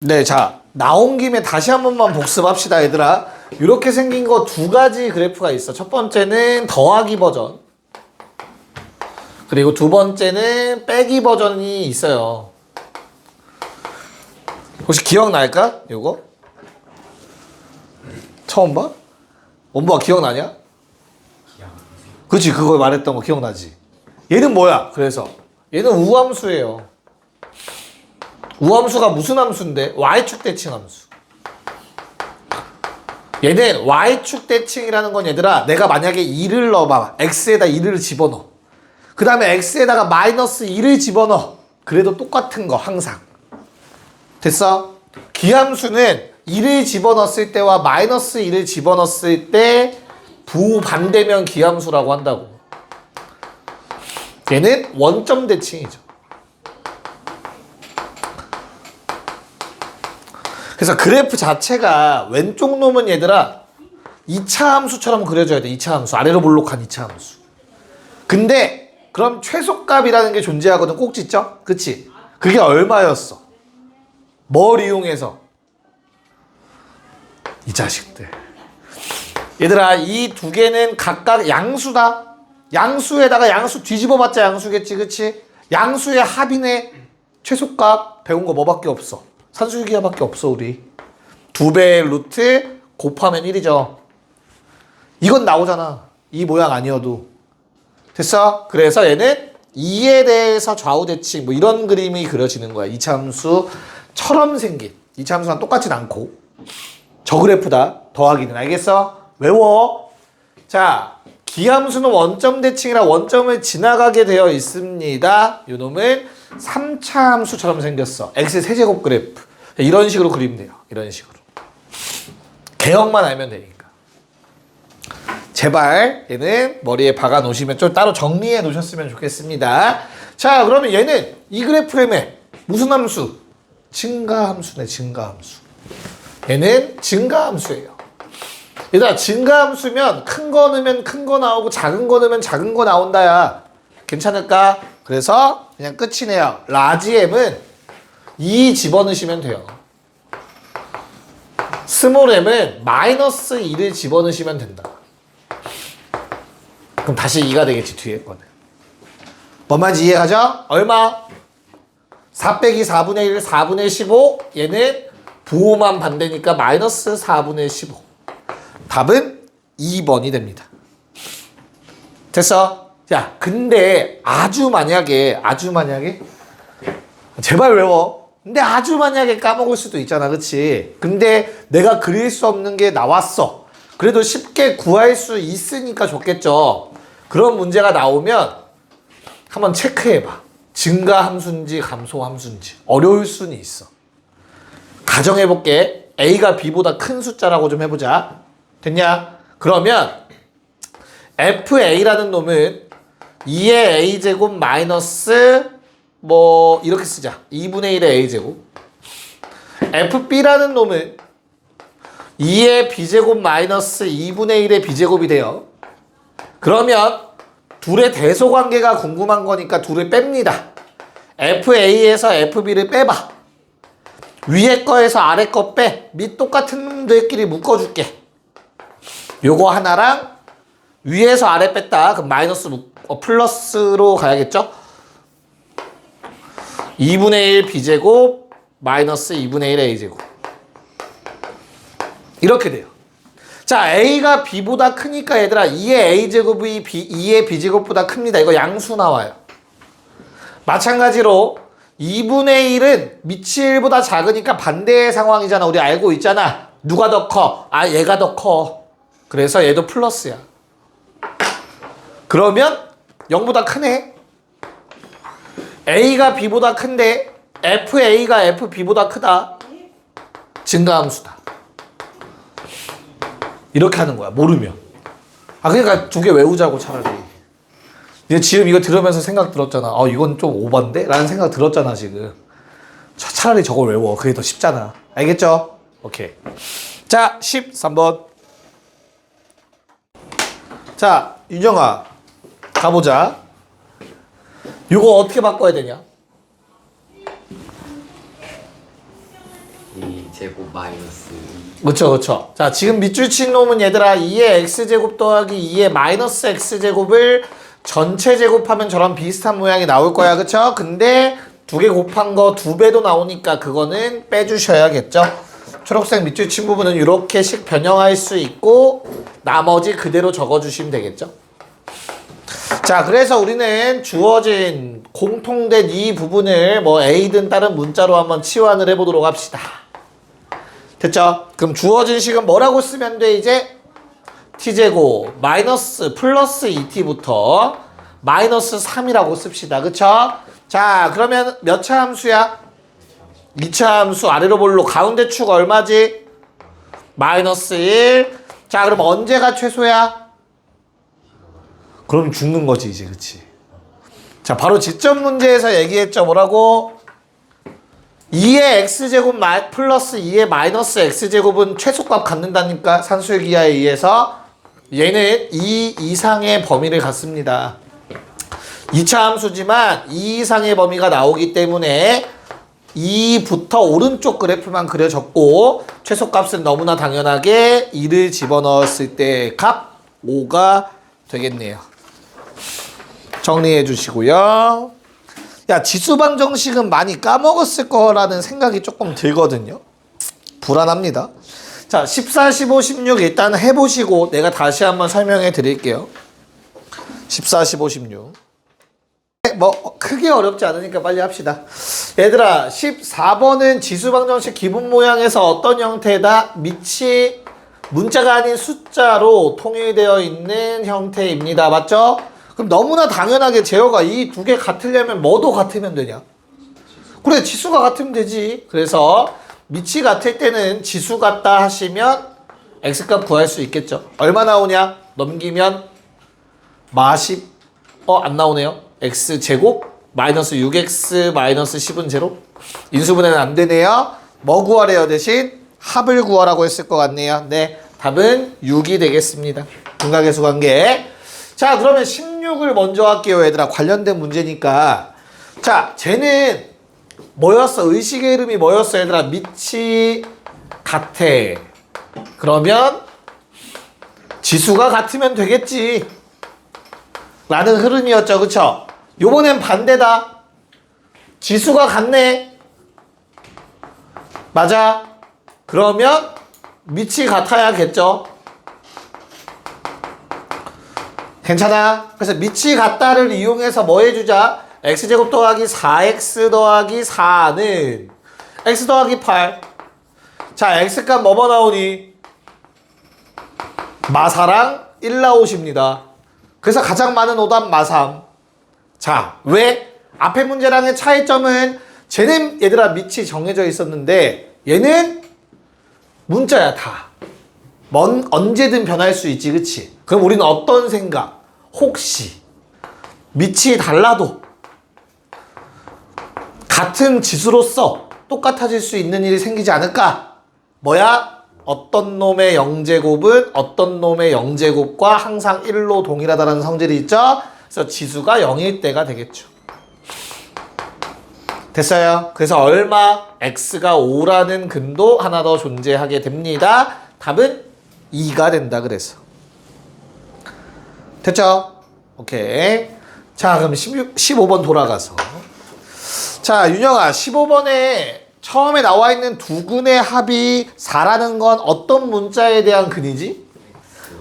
네, 자, 나온 김에 다시 한 번만 복습합시다, 얘들아. 이렇게 생긴 거 두 가지 그래프가 있어. 첫 번째는 더하기 버전. 그리고 두 번째는 빼기 버전이 있어요. 혹시 기억날까? 요거? 처음 봐? 원보가 기억나냐? 그치, 그거 말했던 거 기억나지? 얘는 뭐야? 그래서 얘는 우함수예요. 우함수가 무슨 함수인데? y축 대칭 함수. 얘는 y축 대칭이라는 건 얘들아, 내가 만약에 2를 넣어봐. x에다 2를 집어넣어. 그 다음에 x에다가 마이너스 2를 집어넣어. 그래도 똑같은 거 항상. 됐어? 기함수는 2를 집어넣었을 때와 마이너스 2를 집어넣었을 때 부반대면 기함수라고 한다고. 얘는 원점 대칭이죠. 그래서 그래프 자체가 왼쪽 놈은 얘들아 2차 함수처럼 그려져야 돼. 2차 함수. 아래로 볼록한 2차 함수. 근데 그럼 최소값이라는 게 존재하거든. 꼭지점? 그치? 그게 얼마였어? 뭘 이용해서? 이 자식들. 얘들아, 이 두 개는 각각 양수다. 양수에다가 양수 뒤집어봤자 양수겠지, 그치? 양수의 합인의 최소값 배운 거 뭐밖에 없어? 산술기하밖에 없어, 우리. 2배의 루트 곱하면 1이죠. 이건 나오잖아. 이 모양 아니어도. 됐어? 그래서 얘는 2에 대해서 좌우 대칭 뭐 이런 그림이 그려지는 거야. 이차함수처럼 생긴. 이차함수랑 똑같진 않고. 저 그래프다. 더하기는. 알겠어? 외워. 자, 기함수는 원점 대칭이라 원점을 지나가게 되어 있습니다. 요 놈은 3차 함수처럼 생겼어. x 세제곱 그래프. 이런 식으로 그리면 돼요. 이런 식으로. 개형만 알면 되니까. 제발 얘는 머리에 박아 놓으시면 좀 따로 정리해 놓으셨으면 좋겠습니다. 자, 그러면 얘는 이 그래프라며 무슨 함수? 증가함수네, 증가함수. 얘는 증가함수예요. 얘들아, 증가함수면 큰 거 넣으면 큰 거 나오고 작은 거 넣으면 작은 거 나온다야. 괜찮을까? 그래서 그냥 끝이네요. 라지 M은 2 집어넣으시면 돼요. 스몰 M은 마이너스 2를 집어넣으시면 된다. 그럼 다시 2가 되겠지, 뒤에 거는. 뭔 말인지 이해가죠? 얼마? 4 빼기 4분의 1, 4분의 15. 얘는 부호만 반대니까 마이너스 4분의 15. 답은 2번이 됩니다. 됐어? 야, 근데 아주 만약에 제발 외워. 근데 아주 만약에 까먹을 수도 있잖아, 그치? 근데 내가 그릴 수 없는 게 나왔어. 그래도 쉽게 구할 수 있으니까 좋겠죠. 그런 문제가 나오면 한번 체크해봐. 증가함수인지 감소함수인지. 어려울 수는 있어. 가정해볼게. A가 B보다 큰 숫자라고 좀 해보자. 됐냐? 그러면 FA라는 놈은 2의 A제곱 마이너스 뭐 이렇게 쓰자. 2분의 1의 A제곱. FB라는 놈은 2의 B제곱 마이너스 2분의 1의 B제곱이 돼요. 그러면 둘의 대소관계가 궁금한 거니까 둘을 뺍니다. FA에서 FB를 빼봐. 위에 거에서 아래 거 빼. 밑 똑같은 놈들끼리 묶어줄게. 요거 하나랑 위에서 아래 뺐다. 그럼 마이너스 플러스로 가야겠죠? 2분의 1 B제곱 마이너스 2분의 1 A제곱. 이렇게 돼요. 자, A가 B보다 크니까 얘들아 2의 A제곱이 2의 B제곱보다 큽니다. 이거 양수 나와요. 마찬가지로 2분의 1은 밑이 1보다 작으니까 반대의 상황이잖아. 우리 알고 있잖아. 누가 더 커? 아, 얘가 더 커. 그래서 얘도 플러스야. 그러면 0보다 크네. A가 B보다 큰데 FA가 FB보다 크다. 증가함수다. 이렇게 하는 거야. 모르면. 아, 그러니까 두 개 외우자고 차라리. 이제 지금 이거 들으면서 생각 들었잖아. 이건 좀 오반데? 라는 생각 들었잖아, 지금. 차라리 저걸 외워. 그게 더 쉽잖아. 알겠죠? 오케이. 자, 13번. 자, 윤정아. 가보자. 이거 어떻게 바꿔야 되냐? 2제곱 마이너스 그쵸 그쵸. 자 지금 밑줄 친 놈은 얘들아 2의 x제곱 더하기 2의 마이너스 x제곱을 전체 제곱하면 저런 비슷한 모양이 나올 거야 그쵸? 근데 두 개 곱한 거 2배도 나오니까 그거는 빼주셔야겠죠. 초록색 밑줄 친 부분은 이렇게씩 변형할 수 있고 나머지 그대로 적어주시면 되겠죠. 자 그래서 우리는 주어진 공통된 이 부분을 뭐 A든 다른 문자로 한번 치환을 해보도록 합시다. 됐죠? 그럼 주어진 식은 뭐라고 쓰면 돼 이제? t제곱 마이너스 플러스 2t부터 마이너스 3이라고 씁시다. 그쵸? 자 그러면 몇 차 함수야? 2차 함수 아래로 볼로 가운데 축 얼마지? 마이너스 1. 자 그럼 언제가 최소야? 그럼 죽는 거지 이제 그치? 자 바로 직전 문제에서 얘기했죠. 뭐라고? 2의 x제곱 플러스 2의 마이너스 x제곱은 최소값 갖는다니까 산수의 기하에 의해서 얘는 2 이상의 범위를 갖습니다. 2차 함수지만 2 이상의 범위가 나오기 때문에 2부터 오른쪽 그래프만 그려졌고 최소값은 너무나 당연하게 2를 집어넣었을 때 값 5가 되겠네요. 정리해 주시고요. 야 지수방정식은 많이 까먹었을 거라는 생각이 조금 들거든요. 불안합니다. 자 14, 15, 16 일단 해보시고 내가 다시 한번 설명해 드릴게요. 14, 15, 16 뭐 크게 어렵지 않으니까 빨리 합시다. 얘들아 14번은 지수방정식 기본 모양에서 어떤 형태다? 밑이 문자가 아닌 숫자로 통일되어 있는 형태입니다. 맞죠? 그럼 너무나 당연하게 제어가 이 두 개 같으려면 뭐도 같으면 되냐? 그래 지수가 같으면 되지. 그래서 밑이 같을 때는 지수 같다 하시면 x값 구할 수 있겠죠. 얼마 나오냐? 넘기면 마십 안 나오네요. x제곱 마이너스 6x 마이너스 10은 제로. 인수분해는 안 되네요. 뭐 구하래요 대신? 합을 구하라고 했을 것 같네요. 네, 답은 6이 되겠습니다. 분각계수 관계. 자 그러면 16을 먼저 할게요 얘들아. 관련된 문제니까. 자 쟤는 뭐였어? 의식의 이름이 뭐였어 얘들아? 밑이 같아. 그러면 지수가 같으면 되겠지 라는 흐름이었죠. 그쵸? 요번엔 반대다. 지수가 같네. 맞아. 그러면 밑이 같아야겠죠. 괜찮아. 그래서 밑이 같다를 이용해서 뭐 해주자? x제곱 더하기 4x 더하기 4는 x 더하기 8. 자 x값 뭐뭐 나오니? 마사랑 1 나오십니다. 그래서 가장 많은 오답 마삼. 자 왜? 앞에 문제랑의 차이점은 쟤는 얘들아 밑이 정해져 있었는데 얘는 문자야 다. 언제든 변할 수 있지 그치? 그럼 우리는 어떤 생각? 혹시 밑이 달라도 같은 지수로서 똑같아질 수 있는 일이 생기지 않을까? 뭐야? 어떤 놈의 0제곱은 어떤 놈의 0제곱과 항상 1로 동일하다는 성질이 있죠? 그래서 지수가 0일 때가 되겠죠. 됐어요? 그래서 얼마? x가 5라는 근도 하나 더 존재하게 됩니다. 답은 2가 된다 그래서. 됐죠? 오케이. 자 그럼 15번 돌아가서. 자 윤영아 15번에 처음에 나와 있는 두 근의 합이 4라는 건 어떤 문자에 대한 근이지?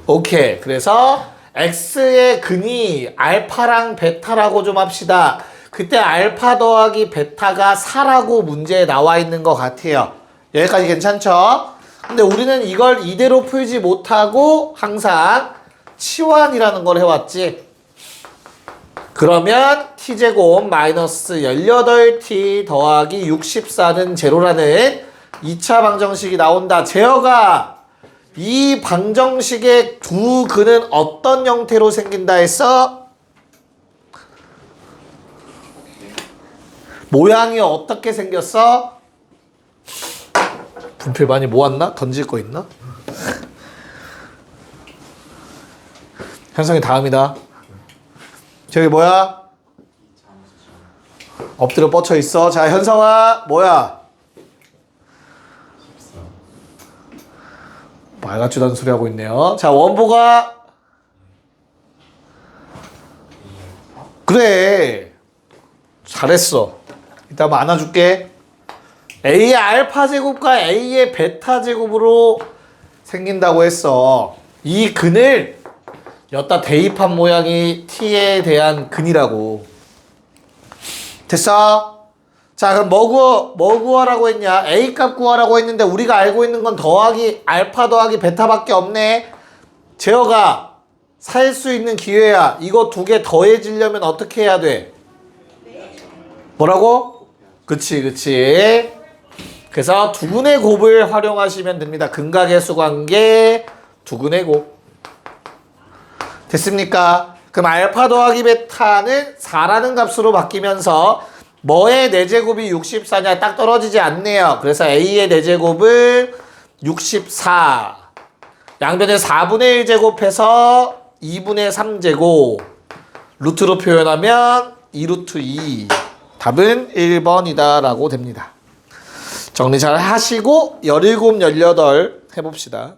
오케이. 그래서 x의 근이 알파랑 베타라고 좀 합시다. 그때 알파 더하기 베타가 4라고 문제에 나와 있는 것 같아요. 여기까지 괜찮죠? 근데 우리는 이걸 이대로 풀지 못하고 항상 치환이라는 걸 해왔지. 그러면 t제곱 마이너스 18t 더하기 64는 제로라는 2차 방정식이 나온다. 제어가 이 방정식의 두 근은 어떤 형태로 생긴다 했어? 모양이 어떻게 생겼어? 분필 많이 모았나? 던질 거 있나? 현성이 다음이다. 저기 뭐야? 엎드려 뻗쳐 있어. 자 현성아 뭐야? 말 같지도 않은 소리 하고 있네요. 자, 원보가 그래. 잘했어. 이따 한번 안아줄게. A의 알파 제곱과 A의 베타 제곱으로 생긴다고 했어. 이 근을 여기다 대입한 모양이 T에 대한 근이라고. 됐어? 자, 그럼 뭐 구하라고 했냐? A 값 구하라고 했는데 우리가 알고 있는 건 더하기 알파 더하기 베타밖에 없네. 제어가 살 수 있는 기회야. 이거 두 개 더해지려면 어떻게 해야 돼? 뭐라고? 그치. 그래서 두근의 곱을 활용하시면 됩니다. 근각의 관계 두근의 곱. 됐습니까? 그럼 알파 더하기 베타는 4라는 값으로 바뀌면서 뭐의 4제곱이 64냐 딱 떨어지지 않네요. 그래서 A의 4제곱은 64. 양변에 4분의 1제곱해서 2분의 3제곱. 루트로 표현하면 2루트 2. 답은 1번이다 라고 됩니다. 정리 잘 하시고 17, 18 해봅시다.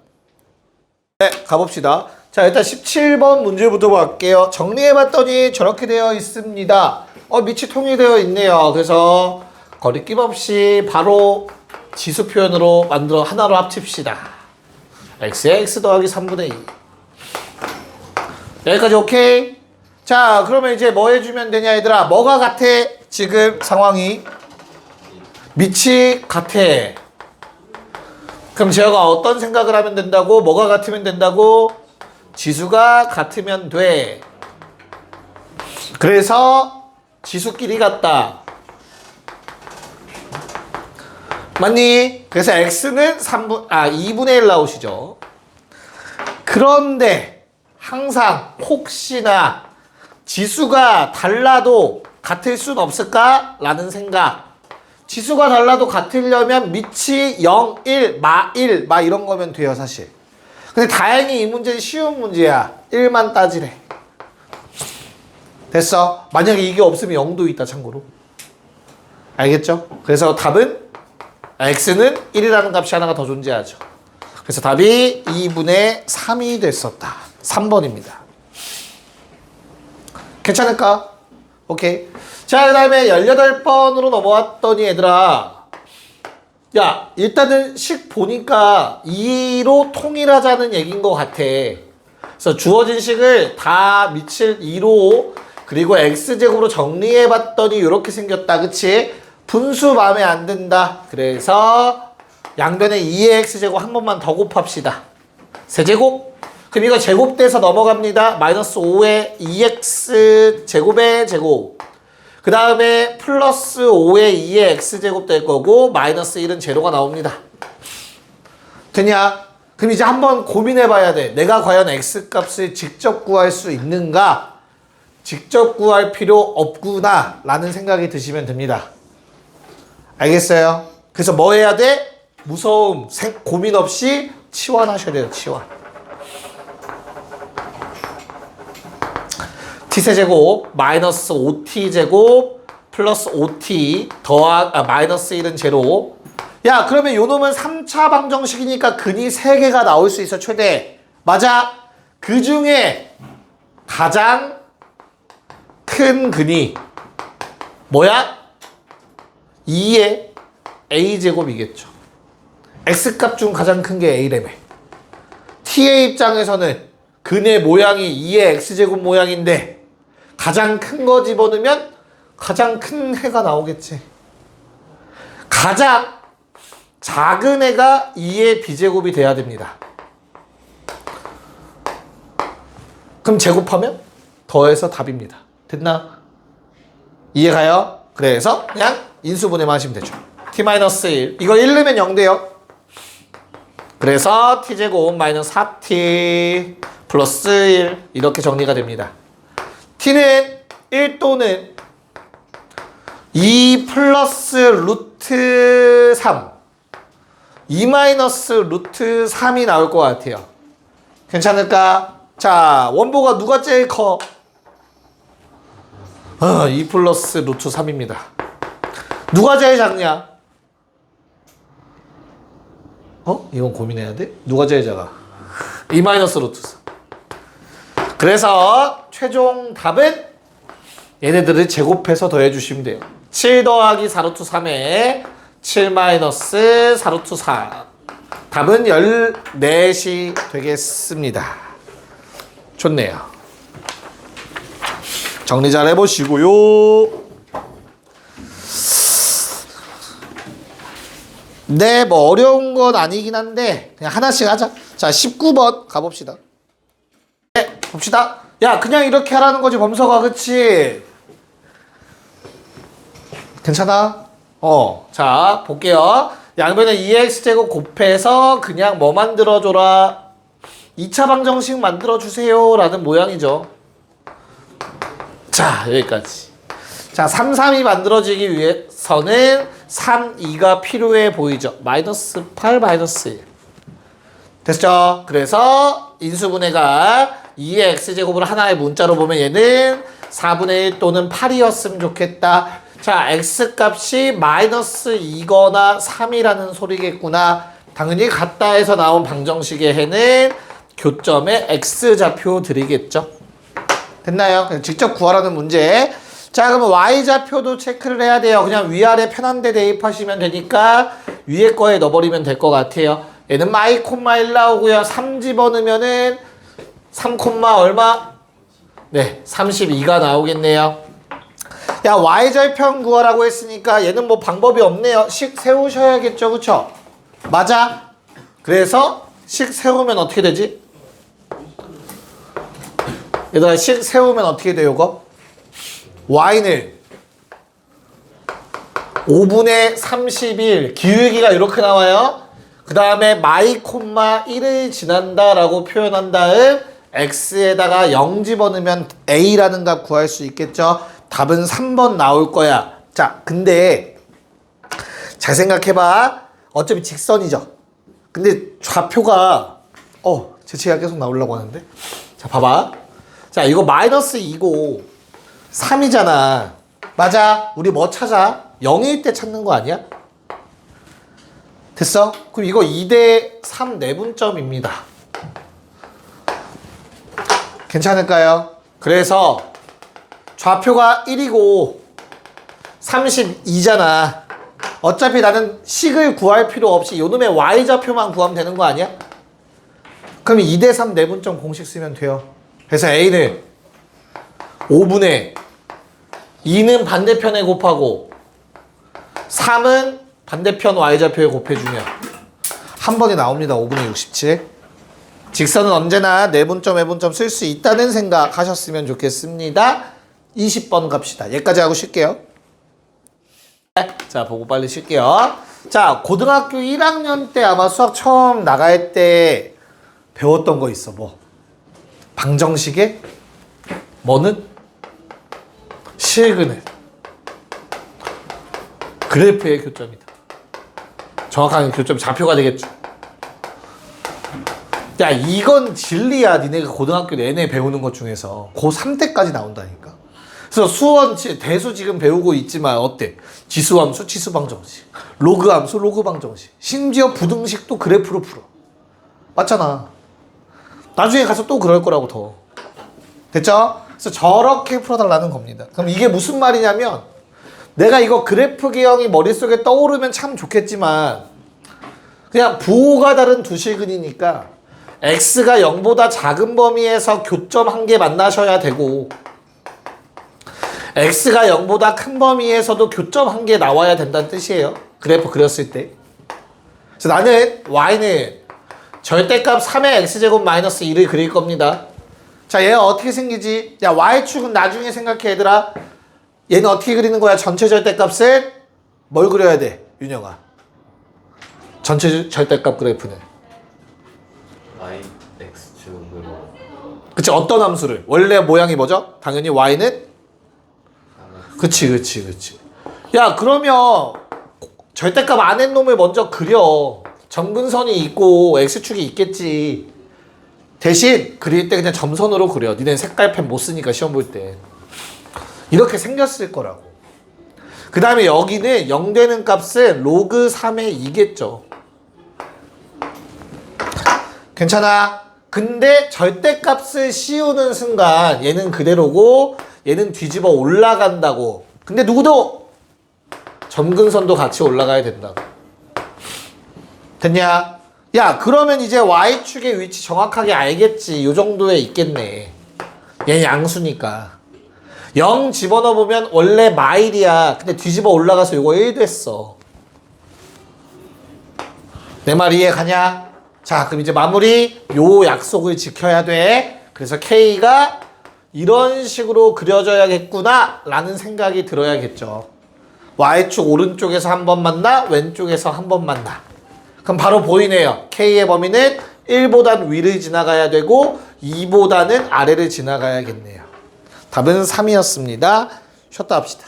네, 가봅시다. 자, 일단 17번 문제부터 갈게요. 정리해봤더니 저렇게 되어 있습니다. 밑이 통일되어 있네요. 그래서 거리낌 없이 바로 지수 표현으로 만들어 하나로 합칩시다. x에 x 더하기 3분의 2. 여기까지 오케이? 자, 그러면 이제 뭐 해주면 되냐 얘들아. 뭐가 같아? 지금 상황이 밑이 같아. 그럼 제가 어떤 생각을 하면 된다고? 뭐가 같으면 된다고? 지수가 같으면 돼. 그래서 지수끼리 같다. 맞니? 그래서 x는 2분의 1 나오시죠. 그런데 항상 혹시나 지수가 달라도 같을 순 없을까? 라는 생각. 지수가 달라도 같으려면 밑이 0, 1, 마 이런 거면 돼요 사실. 근데 다행히 이 문제는 쉬운 문제야. 1만 따지래. 됐어. 만약에 이게 없으면 0도 있다 참고로. 알겠죠? 그래서 답은 x는 1이라는 값이 하나가 더 존재하죠. 그래서 답이 2분의 3이 됐었다. 3번입니다. 괜찮을까? 오케이. 자, 그 다음에 18번으로 넘어왔더니 얘들아, 야, 일단은 식 보니까 2로 통일하자는 얘기인 것 같아. 그래서 주어진 식을 다 밑을 2로 그리고 x제곱으로 정리해봤더니 이렇게 생겼다. 그치? 분수 마음에 안 든다. 그래서 양변에 2의 x제곱 한 번만 더 곱합시다. 세제곱? 그럼 이거 제곱돼서 넘어갑니다. 마이너스 5의 2x 제곱의 제곱. 그 다음에 플러스 5의 2의 x제곱 될 거고 마이너스 1은 제로가 나옵니다. 되냐? 그럼 이제 한번 고민해 봐야 돼. 내가 과연 x값을 직접 구할 수 있는가? 직접 구할 필요 없구나 라는 생각이 드시면 됩니다. 알겠어요? 그래서 뭐 해야 돼? 무서움, 고민 없이 치환하셔야 돼요. 치환. t세제곱 마이너스 5t제곱 플러스 5t 마이너스 1은 제로. 야, 그러면 요 놈은 3차 방정식이니까 근이 3개가 나올 수 있어 최대. 맞아? 그 중에 가장 큰 근이 뭐야? 2의 a제곱이겠죠. x값 중 가장 큰 게 a라며. t의 입장에서는 근의 모양이 2의 x제곱 모양인데 가장 큰 거 집어넣으면 가장 큰 해가 나오겠지. 가장 작은 해가 2의 b제곱이 돼야 됩니다. 그럼 제곱하면 더해서 답입니다. 됐나? 이해가요? 그래서 그냥 인수분해만 하시면 되죠. t-1 이거 1 넣으면 0 돼요. 그래서 t제곱 마이너스 4t 플러스 1 이렇게 정리가 됩니다. t는 1 또는 2 플러스 루트 3 2 마이너스 루트 3이 나올 것 같아요. 괜찮을까? 자, 원보가 누가 제일 커? 2 플러스 루트 3입니다. 누가 제일 작냐? 이건 고민해야 돼? 누가 제일 작아? 2 마이너스 루트 4. 그래서 최종 답은 얘네들을 제곱해서 더해주시면 돼요. 7 더하기 4 루트 3에 7 마이너스 4 루트 4. 답은 14시 되겠습니다. 좋네요. 정리 잘 해보시고요. 네, 뭐 어려운 건 아니긴 한데 그냥 하나씩 하자. 자, 19번 가봅시다. 네, 봅시다. 야, 그냥 이렇게 하라는 거지, 범서가. 그치? 괜찮아? 자, 볼게요. 양변에 2x제곱 곱해서 그냥 뭐 만들어줘라? 2차 방정식 만들어주세요 라는 모양이죠. 자, 여기까지. 자, 3, 3이 만들어지기 위해서는 3, 2가 필요해 보이죠. 마이너스 8, 마이너스 1. 됐죠? 그래서 인수분해가 2의 x제곱을 하나의 문자로 보면 얘는 4분의 1 또는 8이었으면 좋겠다. 자, x값이 마이너스 2거나 3이라는 소리겠구나. 당연히 같다 해서 나온 방정식의 해는 교점에 x좌표 드리겠죠. 됐나요? 직접 구하라는 문제. 자, 그러면 y좌표도 체크를 해야 돼요. 그냥 위아래 편한 데 대입하시면 되니까 위에 거에 넣어버리면 될 것 같아요. 얘는 마이 콤마 1 나오고요. 3 집어넣으면은 3 콤마 얼마? 네, 32가 나오겠네요. 야, y절편 구하라고 했으니까 얘는 뭐 방법이 없네요. 식 세우셔야겠죠, 그쵸? 맞아. 그래서 식 세우면 어떻게 되지? 얘들아, 식 세우면 어떻게 돼요, 이거? y는 5분의 31 기울기가 이렇게 나와요. 그 다음에 마이 콤마 1을 지난다 라고 표현한 다음 x에다가 0 집어넣으면 a라는 값 구할 수 있겠죠. 답은 3번 나올 거야. 자, 근데 잘 생각해봐. 어차피 직선이죠. 근데 좌표가 제치가 계속 나오려고 하는데. 자, 봐봐. 자, 이거 마이너스 2고 3이잖아. 맞아. 우리 뭐 찾아? 0일 때 찾는 거 아니야? 됐어? 그럼 이거 2대 3 내분점입니다. 괜찮을까요? 그래서 좌표가 1이고 32잖아. 어차피 나는 식을 구할 필요 없이 요놈의 y좌표만 구하면 되는 거 아니야? 그럼 2대 3 내분점 공식 쓰면 돼요. 그래서 a는 5분의 2는 반대편에 곱하고 3은 반대편 y좌표에 곱해주면 한 번에 나옵니다. 5분의 67. 직선은 언제나 내분점, 외분점 쓸 수 있다는 생각 하셨으면 좋겠습니다. 20번 갑시다. 여기까지 하고 쉴게요. 자, 보고 빨리 쉴게요. 자, 고등학교 1학년 때 아마 수학 처음 나갈 때 배웠던 거 있어. 뭐? 방정식에 뭐는? 실근을. 그래프의 교점이다. 정확한 교점 좌표가 되겠죠. 야, 이건 진리야. 니네가 고등학교 내내 배우는 것 중에서 고3 때까지 나온다니까. 그래서 수원 대수 지금 배우고 있지만 어때? 지수함수 지수방정식, 로그함수 로그방정식, 심지어 부등식도 그래프로 풀어. 맞잖아. 나중에 가서 또 그럴 거라고 더. 됐죠? 그래서 저렇게 풀어달라는 겁니다. 그럼 이게 무슨 말이냐면 내가 이거 그래프 개형이 머릿속에 떠오르면 참 좋겠지만 그냥 부호가 다른 두 실근이니까 x가 0보다 작은 범위에서 교점 한 개 만나셔야 되고 x가 0보다 큰 범위에서도 교점 한 개 나와야 된다는 뜻이에요. 그래프 그렸을 때. 그래서 나는 y는 절대값 3의 x제곱 마이너스 1을 그릴 겁니다. 자, 얘가 어떻게 생기지? 야, y축은 나중에 생각해, 얘들아. 얘는 어떻게 그리는 거야? 전체 절대값은 뭘 그려야 돼, 윤영아? 전체 절대값 그래프는 y x축으로. 그치, 어떤 함수를? 원래 모양이 뭐죠? 당연히 y는? 그치. 야, 그러면 절대값 안에 놈을 먼저 그려. 정근선이 있고 x축이 있겠지. 대신 그릴 때 그냥 점선으로 그려. 니네 색깔펜 못 쓰니까 시험 볼 때. 이렇게 생겼을 거라고. 그 다음에 여기는 0 되는 값은 로그 3의 2겠죠. 괜찮아? 근데 절대값을 씌우는 순간 얘는 그대로고 얘는 뒤집어 올라간다고. 근데 누구도 점근선도 같이 올라가야 된다고. 됐냐? 야, 그러면 이제 Y축의 위치 정확하게 알겠지. 요 정도에 있겠네. 얘 양수니까. 0 집어넣어보면 원래 마일이야. 근데 뒤집어 올라가서 요거 1 됐어. 내 말 이해 가냐? 자, 그럼 이제 마무리. 요 약속을 지켜야 돼. 그래서 K가 이런 식으로 그려져야겠구나 라는 생각이 들어야겠죠. Y축 오른쪽에서 한 번 만나, 왼쪽에서 한 번 만나. 그럼 바로 보이네요. K의 범위는 1보단 위를 지나가야 되고 2보다는 아래를 지나가야겠네요. 답은 3이었습니다. 쉬었다 합시다.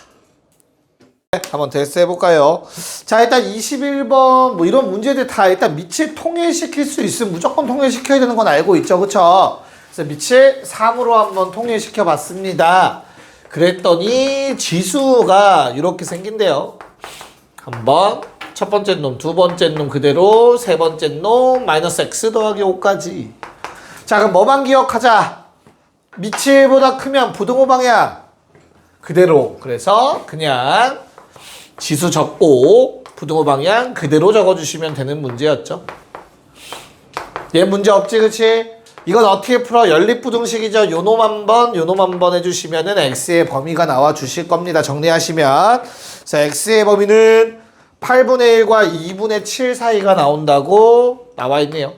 한번 테스트 해볼까요? 자, 일단 21번 뭐 이런 문제들 다 일단 밑을 통일시킬 수 있으면 무조건 통일시켜야 되는 건 알고 있죠. 그쵸? 그래서 밑을 3으로 한번 통일시켜 봤습니다. 그랬더니 지수가 이렇게 생긴대요. 한번 첫 번째 놈, 두 번째 놈 그대로, 세 번째 놈 마이너스 x 더하기 5까지. 자, 그럼 뭐만 기억하자. 밑이 1보다 크면 부등호 방향 그대로. 그래서 그냥 지수 적고 부등호 방향 그대로 적어주시면 되는 문제였죠. 얘 문제 없지, 그치? 이건 어떻게 풀어? 연립부등식이죠. 요놈 한번 해주시면은 x의 범위가 나와 주실 겁니다. 정리하시면. 그래서 x의 범위는 8분의 1과 2분의 7 사이가 나온다고 나와 있네요.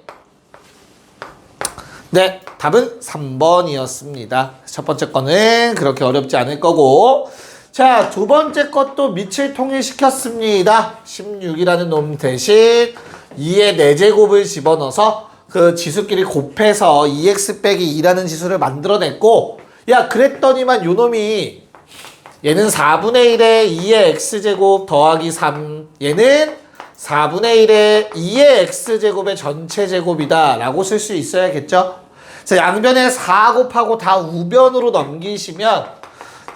네, 답은 3번이었습니다. 첫 번째 거는 그렇게 어렵지 않을 거고. 자, 두 번째 것도 밑을 통일시켰습니다. 16이라는 놈 대신 2의 4제곱을 집어넣어서 그 지수끼리 곱해서 2x 빼기 2라는 지수를 만들어냈고, 야, 그랬더니만 요 놈이 얘는 4분의 1에 2의 x제곱 더하기 3, 얘는 4분의 1에 2의 x제곱의 전체 제곱이다 라고 쓸 수 있어야겠죠. 그래서 양변에 4 곱하고 다 우변으로 넘기시면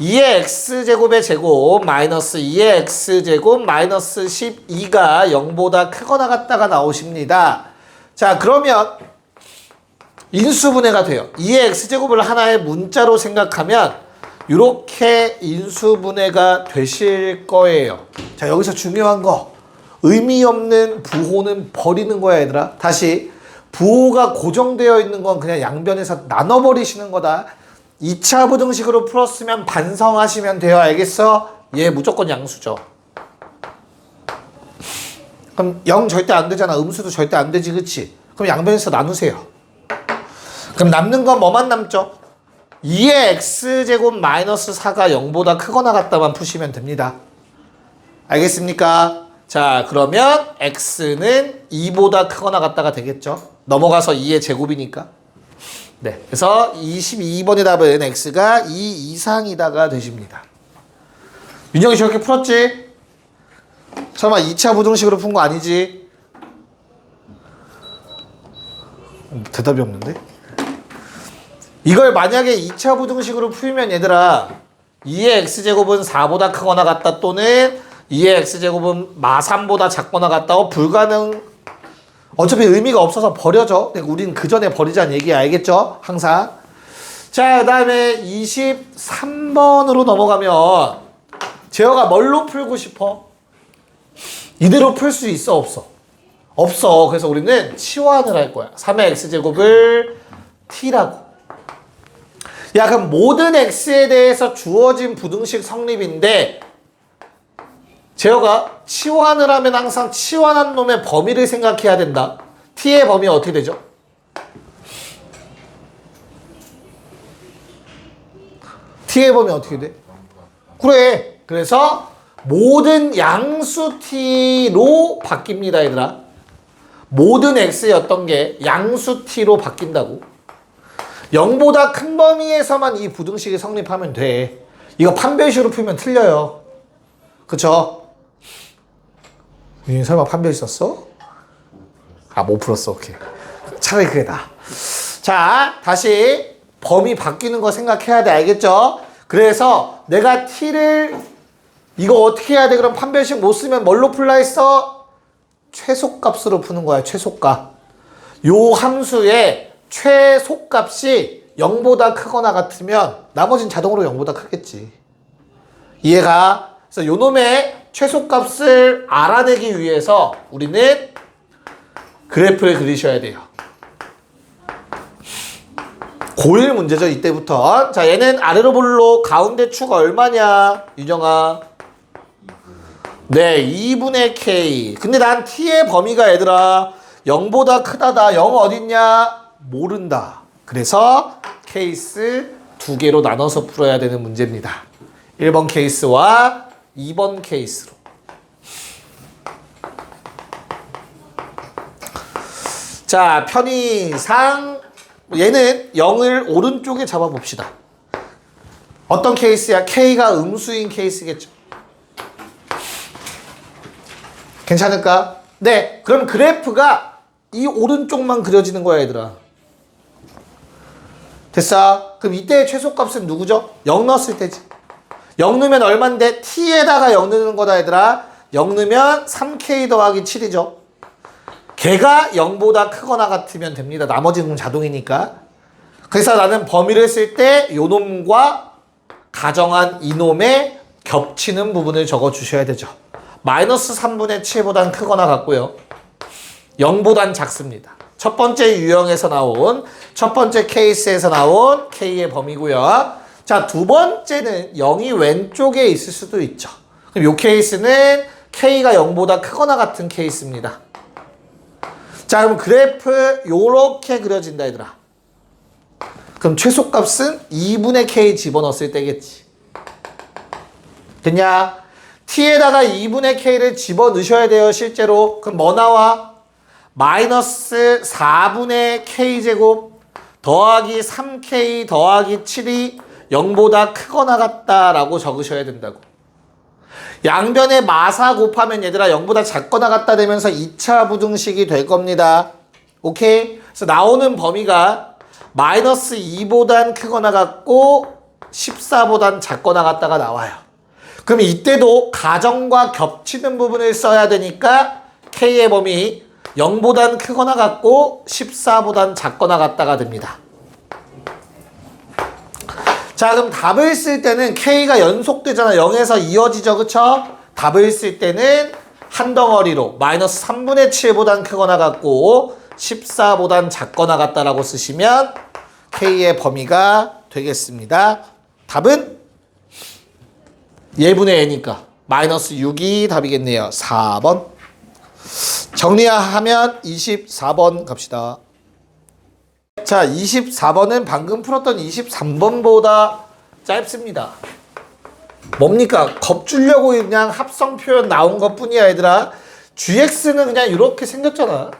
2의 x제곱의 제곱 마이너스 2의 x제곱 마이너스 12가 0보다 크거나 같다가 나오십니다. 자, 그러면 인수분해가 돼요. 2의 x제곱을 하나의 문자로 생각하면 이렇게 인수분해가 되실 거예요. 자, 여기서 중요한 거, 의미 없는 부호는 버리는 거야, 얘들아. 다시, 부호가 고정되어 있는 건 그냥 양변에서 나눠버리시는 거다. 2차 부등식으로 풀었으면 반성하시면 돼요. 알겠어? 얘 무조건 양수죠. 그럼 0 절대 안 되잖아. 음수도 절대 안 되지, 그치? 그럼 양변에서 나누세요. 그럼 남는 건 뭐만 남죠? 2의 x제곱 마이너스 4가 0보다 크거나 같다만 푸시면 됩니다. 알겠습니까? 자, 그러면 x는 2보다 크거나 같다가 되겠죠? 넘어가서 2의 제곱이니까. 네, 그래서 22번의 답은 x가 2 이상이다가 되십니다. 윤영이 저렇게 풀었지? 설마 2차 부등식으로 푼 거 아니지? 대답이 없는데? 이걸 만약에 2차 부등식으로 풀면 얘들아 2의 x제곱은 4보다 크거나 같다 또는 2의 x제곱은 마3보다 작거나 같다고 불가능. 어차피 의미가 없어서 버려져. 우린 그 전에 버리자는 얘기 알겠죠? 항상. 자, 그 다음에 23번으로 넘어가면 제어가 뭘로 풀고 싶어? 이대로 풀 수 있어, 없어? 없어. 그래서 우리는 치환을 할 거야. 3의 x제곱을 t라고. 야, 그럼 모든 x에 대해서 주어진 부등식 성립인데 제어가 치환을 하면 항상 치환한 놈의 범위를 생각해야 된다. t의 범위가 어떻게 되죠? t의 범위 어떻게 돼? 그래. 그래서 모든 양수 t로 바뀝니다, 얘들아. 모든 x였던 게 양수 t로 바뀐다고. 0보다 큰 범위에서만 이 부등식이 성립하면 돼. 이거 판별식으로 풀면 틀려요. 그쵸? 설마 판별식 썼어? 아, 못 풀었어. 오케이. 차라리 그게 나아. 자, 다시 범위 바뀌는 거 생각해야 돼. 알겠죠? 그래서 내가 t를 이거 어떻게 해야 돼? 그럼 판별식 못 쓰면 뭘로 풀라 했어? 최소값으로 푸는 거야. 최소값. 요 함수의 최소값이 0보다 크거나 같으면 나머지는 자동으로 0보다 크겠지. 이해가? 그래서 요 놈의 최소값을 알아내기 위해서 우리는 그래프를 그리셔야 돼요. 고1 문제죠, 이때부터. 자, 얘는 아래로 볼로 가운데 축 얼마냐, 윤영아? 네, 2분의 k. 근데 난 t의 범위가 얘들아 0보다 크다다. 0 어딨냐? 모른다. 그래서 케이스 두 개로 나눠서 풀어야 되는 문제입니다. 1번 케이스와 2번 케이스로. 자, 편의상 얘는 0을 오른쪽에 잡아봅시다. 어떤 케이스야? k가 음수인 케이스겠죠. 괜찮을까? 네, 그럼 그래프가 이 오른쪽만 그려지는 거야, 얘들아. 됐어? 그럼 이때의 최소값은 누구죠? 0 넣었을 때지. 0 넣으면 얼만데? t에다가 0 넣는 거다, 얘들아. 0 넣으면 3k 더하기 7이죠. 걔가 0보다 크거나 같으면 됩니다. 나머지는 자동이니까. 그래서 나는 범위를 쓸 때 요 놈과 가정한 이 놈의 겹치는 부분을 적어 주셔야 되죠. 마이너스 3분의 7보단 크거나 같고요. 0보단 작습니다. 첫 번째 유형에서 나온, 첫 번째 케이스에서 나온 k의 범위고요. 자, 두 번째는 0이 왼쪽에 있을 수도 있죠. 그럼 이 케이스는 k가 0보다 크거나 같은 케이스입니다. 자, 그럼 그래프 요렇게 그려진다, 얘들아. 그럼 최소값은 2분의 k 집어넣었을 때겠지. 됐냐? t에다가 2분의 k를 집어넣으셔야 돼요, 실제로. 그럼 뭐 나와? 마이너스 4분의 k제곱 더하기 3k 더하기 7이 0보다 크거나 같다라고 적으셔야 된다고. 양변에 마사 곱하면 얘들아 0보다 작거나 같다 되면서 2차 부등식이 될 겁니다. 오케이? 그래서 나오는 범위가 마이너스 2보단 크거나 같고 14보단 작거나 같다가 나와요. 그럼 이때도 가정과 겹치는 부분을 써야 되니까 k의 범위 0보단 크거나 같고 14보단 작거나 같다가 됩니다. 자, 그럼 답을 쓸 때는 k가 연속되잖아. 0에서 이어지죠, 그쵸? 답을 쓸 때는 한 덩어리로 마이너스 3분의 7보단 크거나 같고 14보단 작거나 같다라고 쓰시면 k의 범위가 되겠습니다. 답은 예분의 n이니까 마이너스 6이 답이겠네요. 4번. 정리하면 24번 갑시다. 자, 24번은 방금 풀었던 23번보다 짧습니다. 뭡니까? 겁주려고 그냥 합성 표현 나온 것 뿐이야, 얘들아. gx는 그냥 이렇게 생겼잖아.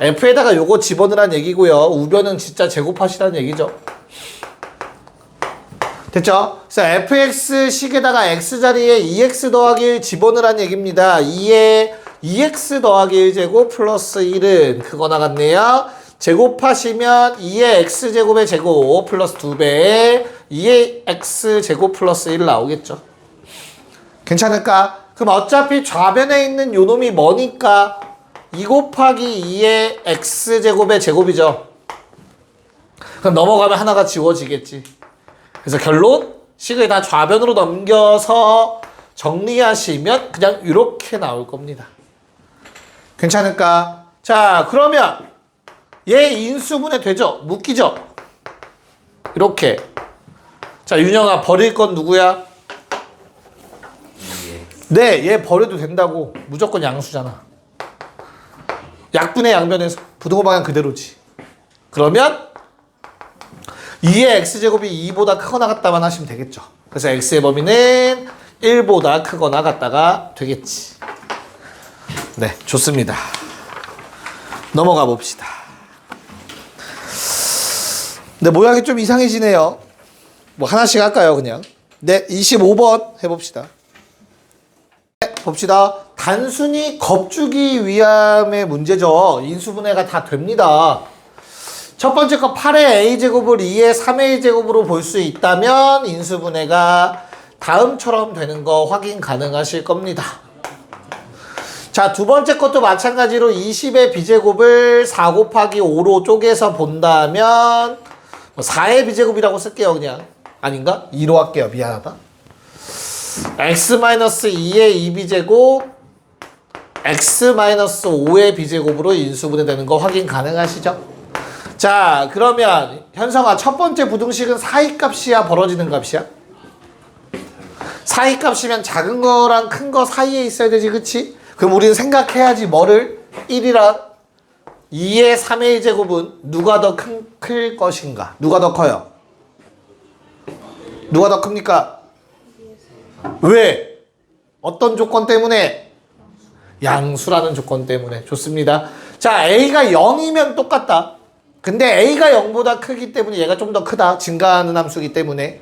f에다가 요거 집어넣으란 얘기고요. 우변은 진짜 제곱하시라는 얘기죠. 됐죠? 그래서 fx 식에다가 x 자리에 2x 더하기 1 집어넣으란 얘기입니다. 2에 2x 더하기 1제곱 플러스 1은 그거 나갔네요. 제곱하시면 2의 x제곱의 제곱 플러스 2배에 2의 x제곱 플러스 1 나오겠죠. 괜찮을까? 그럼 어차피 좌변에 있는 요 놈이 뭐니까 2 곱하기 2의 x제곱의 제곱이죠. 그럼 넘어가면 하나가 지워지겠지. 그래서 결론 식을 다 좌변으로 넘겨서 정리하시면 그냥 이렇게 나올 겁니다. 괜찮을까? 자, 그러면 얘 인수분해 되죠? 묶이죠? 이렇게. 자, 윤영아 버릴 건 누구야? 네, 얘 버려도 된다고. 무조건 양수잖아. 약분의 양변에서 부등호 방향 그대로지. 그러면 2의 x제곱이 2보다 크거나 같다만 하시면 되겠죠. 그래서 x의 범위는 1보다 크거나 같다가 되겠지. 네, 좋습니다. 넘어가 봅시다. 네, 모양이 좀 이상해지네요. 뭐 하나씩 할까요, 그냥? 네, 25번 해봅시다. 네, 봅시다. 단순히 겁주기 위함의 문제죠. 인수분해가 다 됩니다. 첫 번째 거 8의 a제곱을 2의 3a제곱으로 볼 수 있다면 인수분해가 다음처럼 되는 거 확인 가능하실 겁니다. 자, 두 번째 것도 마찬가지로 20의 b제곱을 4 곱하기 5로 쪼개서 본다면 4의 b제곱이라고 쓸게요. 그냥 아닌가? 2로 할게요. 미안하다. x-2의 2b제곱 x-5의 b제곱으로 인수분해되는 거 확인 가능하시죠? 자, 그러면 현성아, 첫 번째 부등식은 사이값이야, 벌어지는 값이야? 사이값이면 작은 거랑 큰 거 사이에 있어야 되지, 그치? 그럼 우리는 생각해야지. 뭐를? 1이랑 2의 3의 제곱은 누가 더 클 것인가? 누가 더 커요? 누가 더 큽니까? 왜? 어떤 조건 때문에? 양수라는 조건 때문에. 좋습니다. 자, A가 0이면 똑같다. 근데 A가 0보다 크기 때문에 얘가 좀 더 크다. 증가하는 함수이기 때문에.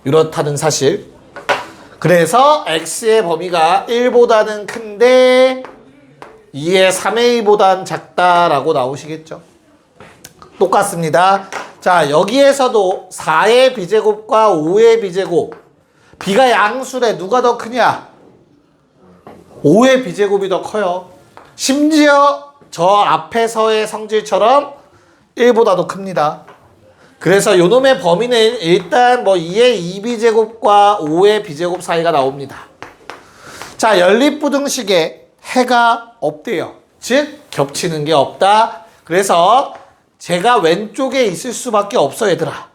이렇다는 사실. 그래서 X의 범위가 1보다는 큰데 2의 3A보단 작다라고 나오시겠죠. 똑같습니다. 자, 여기에서도 4의 b제곱과 5의 b제곱. b가 양수래. 누가 더 크냐? 5의 b제곱이 더 커요. 심지어 저 앞에서의 성질처럼 1보다도 큽니다. 그래서 요놈의 범위는 일단 뭐 2의 2b제곱과 5의 b제곱 사이가 나옵니다. 자, 연립부등식에 해가 없대요. 즉 겹치는 게 없다. 그래서 제가 왼쪽에 있을 수밖에 없어, 얘들아.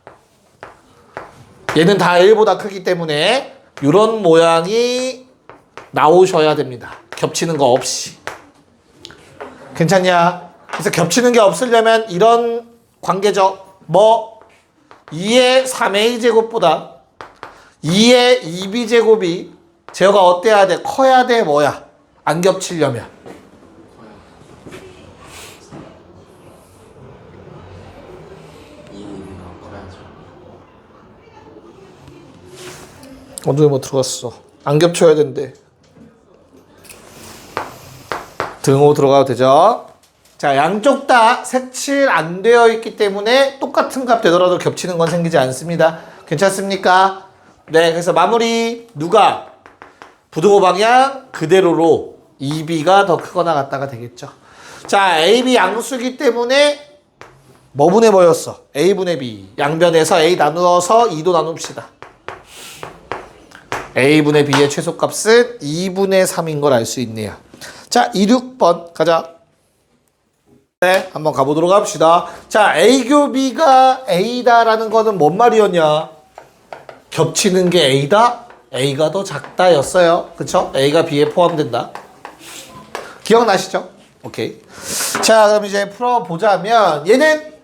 얘는 다 1보다 크기 때문에 이런 모양이 나오셔야 됩니다. 겹치는 거 없이. 괜찮냐? 그래서 겹치는 게 없으려면 이런 관계죠. 뭐 2의 3a 제곱보다 2의 2b 제곱이 제어가 어때야 돼? 커야 돼? 뭐야? 안 겹치려면. 어디에 뭐 들어갔어? 안 겹쳐야 된대. 등호 들어가도 되죠? 자, 양쪽 다 색칠 안 되어 있기 때문에 똑같은 값 되더라도 겹치는 건 생기지 않습니다. 괜찮습니까? 네, 그래서 마무리. 누가? 부등호 방향 그대로로 2b가 더 크거나 같다가 되겠죠. 자, AB 양수기 때문에 뭐 분의 뭐였어? A분의 B. 양변에서 A 나누어서 2도 나눕시다. A분의 B의 최소값은 2분의 3인 걸 알 수 있네요. 자, 26번 가자. 네, 한번 가보도록 합시다. 자, A교 B가 A다라는 거는 뭔 말이었냐? 겹치는 게 A다? A가 더 작다 였어요. 그쵸? A가 B에 포함된다. 기억나시죠? 오케이. 자, 그럼 이제 풀어보자면 얘는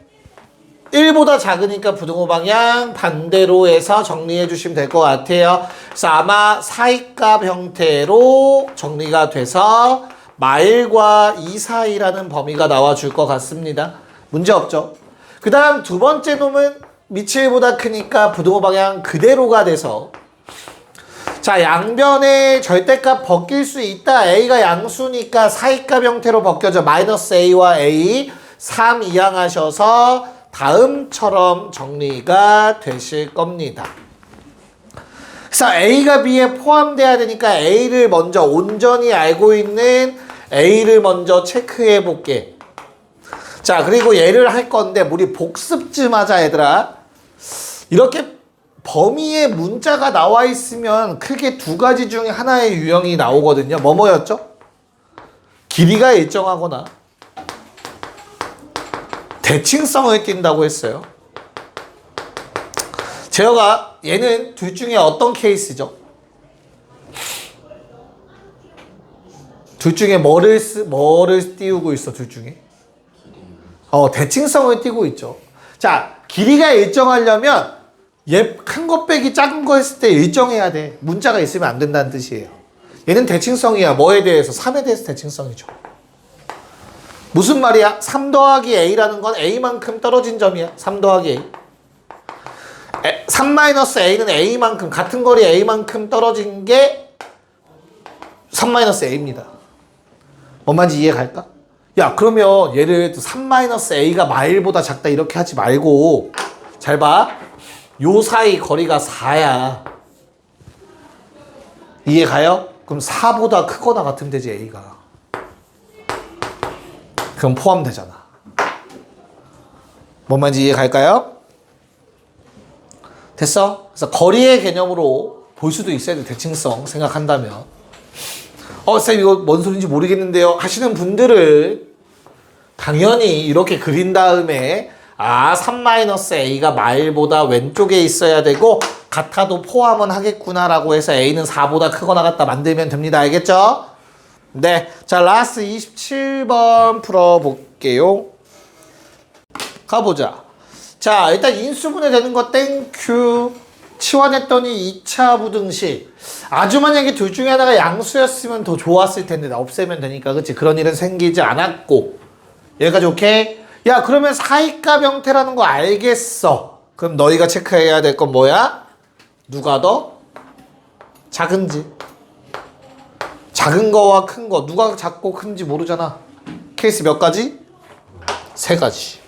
1보다 작으니까 부등호 방향 반대로 해서 정리해 주시면 될 것 같아요. 그래서 아마 사이값 형태로 정리가 돼서 마일과 이 사이라는 범위가 나와줄 것 같습니다. 문제 없죠? 그 다음 두 번째 놈은 밑이 1보다 크니까 부등호 방향 그대로가 돼서 자, 양변에 절대값 벗길 수 있다. A가 양수니까 사이값 형태로 벗겨져. 마이너스 A와 A 3 이항하셔서 다음처럼 정리가 되실 겁니다. 그래서 A가 B에 포함돼야 되니까 A를 먼저 온전히 알고 있는 A를 먼저 체크해 볼게. 자, 그리고 얘를 할 건데 우리 복습 좀 하자, 얘들아. 이렇게 범위에 문자가 나와 있으면 크게 두 가지 중에 하나의 유형이 나오거든요. 뭐였죠? 길이가 일정하거나 대칭성을 띈다고 했어요. 제어가 얘는 둘 중에 어떤 케이스죠? 둘 중에 뭐를 띄우고 있어? 둘 중에? 대칭성을 띄고 있죠. 자, 길이가 일정하려면 얘 큰 거 빼기 작은 거 했을 때 일정해야 돼. 문자가 있으면 안 된다는 뜻이에요. 얘는 대칭성이야. 뭐에 대해서? 3에 대해서 대칭성이죠. 무슨 말이야? 3 더하기 A라는 건 A만큼 떨어진 점이야. 3 더하기 A. 3 마이너스 A는 A만큼, 같은 거리 A만큼 떨어진 게 3 마이너스 A입니다. 뭔 말인지 이해 갈까? 야, 그러면 얘를 3 마이너스 A가 마일보다 작다 이렇게 하지 말고 잘 봐. 요 사이 거리가 4야. 이해 가요? 그럼 4보다 크거나 같으면 되지, A가. 그럼 포함되잖아. 뭔 말인지 이해 갈까요? 됐어? 그래서 거리의 개념으로 볼 수도 있어야 돼. 대칭성 생각한다면. 쌤 이거 뭔 소리인지 모르겠는데요 하시는 분들은 당연히 이렇게 그린 다음에 3-A가 마일보다 왼쪽에 있어야 되고 같아도 포함은 하겠구나라고 해서 A는 4보다 크거나 같다 만들면 됩니다. 알겠죠? 네. 자, 라스트 27번 풀어볼게요. 가보자. 자, 일단 인수분해 되는 거 땡큐. 치환했더니 2차 부등식. 아주 만약에 둘 중에 하나가 양수였으면 더 좋았을 텐데 나 없애면 되니까 그치? 그런 일은 생기지 않았고. 여기까지 오케이? 야, 그러면 사이값 형태라는 거 알겠어. 그럼 너희가 체크해야 될 건 뭐야? 누가 더 작은지. 작은 거와 큰 거. 누가 작고 큰지 모르잖아. 케이스 몇 가지? 3가지.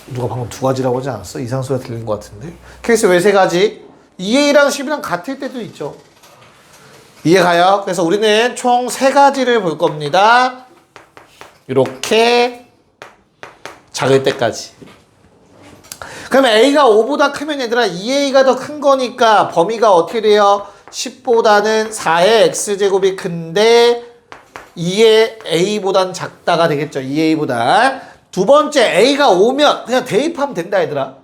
누가 방금 2가지라고 하지 않았어? 이상한 소리가 들린 것 같은데. 케이스 왜 3가지? 2A랑 10이랑 같을 때도 있죠. 이해가요? 그래서 우리는 총 3가지를 볼 겁니다. 이렇게 작을 때까지. 그러면 A가 5보다 크면 얘들아 2A가 더 큰 거니까 범위가 어떻게 돼요? 10보다는 4의 X제곱이 큰데 2의 A보단 작다가 되겠죠. 2A보다. 두 번째 A가 5면 그냥 대입하면 된다 얘들아.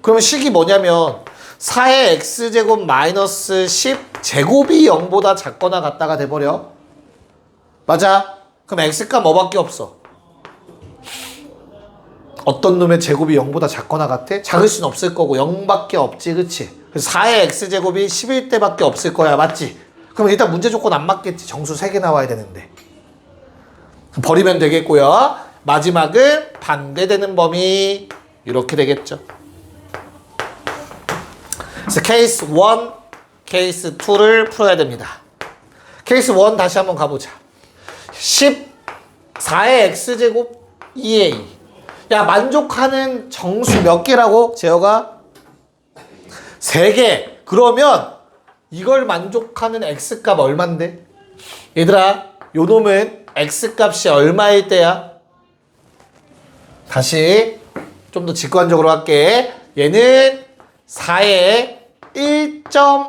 그러면 식이 뭐냐면 4의 X제곱 마이너스 10 제곱이 0보다 작거나 같다가 돼버려. 맞아? 그럼 X값 뭐밖에 없어? 어떤 놈의 제곱이 0보다 작거나 같아? 작을 순 없을 거고 0밖에 없지, 그치? 그래서 4의 X제곱이 11 대밖에 없을 거야, 맞지? 그럼 일단 문제 조건 안 맞겠지. 정수 3개 나와야 되는데. 버리면 되겠고요. 마지막은 반대되는 범위 이렇게 되겠죠. 그래서 케이스 1, 케이스 2를 풀어야 됩니다. 케이스 1 다시 한번 가보자. 14의 X제곱 2A. 야, 만족하는 정수 몇 개라고? 제어가? 3개. 그러면 이걸 만족하는 X값 얼만데? 얘들아, 요 놈은 X값이 얼마일 때야? 다시 좀 더 직관적으로 할게. 얘는 4의 1.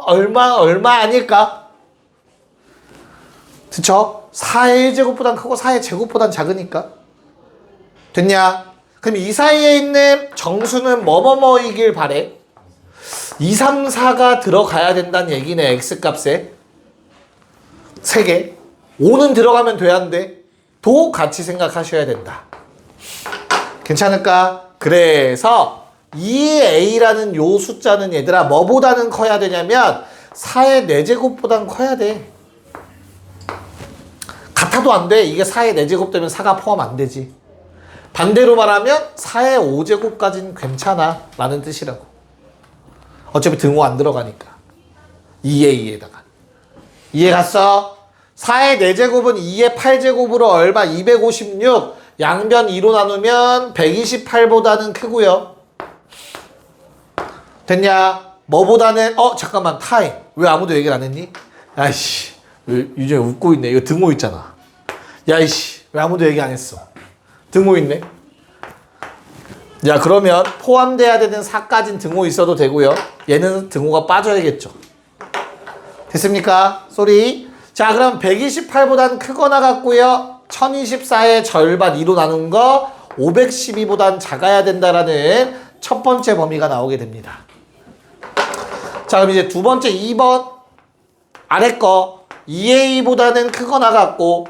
얼마 아닐까? 그쵸? 4의 1제곱보단 크고 4의 제곱보단 작으니까. 됐냐? 그럼 이 사이에 있는 정수는 뭐뭐뭐이길 바래? 2, 3, 4가 들어가야 된다는 얘기네. X값에 3개. 5는 들어가면 돼야 한대. 도 같이 생각하셔야 된다. 괜찮을까? 그래서 2A라는 요 숫자는 얘들아 뭐보다는 커야 되냐면 4의 4제곱보단 커야 돼. 같아도 안 돼. 이게 4의 4제곱 되면 4가 포함 안 되지. 반대로 말하면 4의 5제곱까지는 괜찮아 라는 뜻이라고. 어차피 등호 안 들어가니까. 2A에다가. 이해 갔어? 4의 4제곱은 2의 8제곱으로 얼마? 256. 양변 2로 나누면 128보다는 크고요. 됐냐? 뭐보다는 잠깐만 타임. 왜 아무도 얘기를 안 했니? 야이씨 왜 유정이 웃고 있네. 이거 등호 있잖아. 야이씨 왜 아무도 얘기 안 했어? 등호 있네. 야, 그러면 포함돼야 되는 4까지는 등호 있어도 되고요. 얘는 등호가 빠져야겠죠. 됐습니까? 쏘리. 자, 그럼 128보단 크거나 같고요. 1024의 절반 2로 나눈 거 512보단 작아야 된다라는 첫 번째 범위가 나오게 됩니다. 자, 그럼 이제 두 번째 2번 아래 거 2A보다는 크거나 같고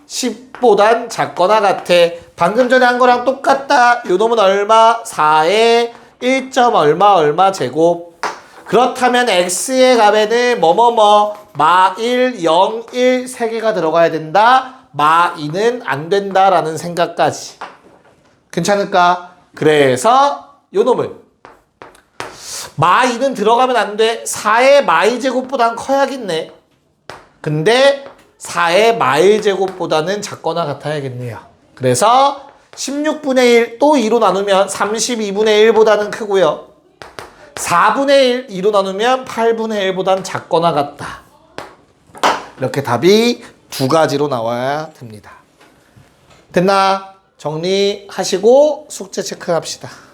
10보단 작거나 같아. 방금 전에 한 거랑 똑같다. 요 놈은 얼마? 4의 1. 얼마 제곱. 그렇다면 X의 값에는 마 1, 0, 1 3개가 들어가야 된다. 마 2는 안 된다라는 생각까지. 괜찮을까? 그래서 요 놈은 마 2는 들어가면 안 돼. 4의 마 2제곱보단 커야겠네. 근데 4의 마 1제곱보다는 작거나 같아야겠네요. 그래서 16분의 1 또 2로 나누면 32분의 1보다는 크고요. 4분의 1 2로 나누면 8분의 1보단 작거나 같다. 이렇게 답이 2가지로 나와야 됩니다. 됐나? 정리하시고 숙제 체크합시다.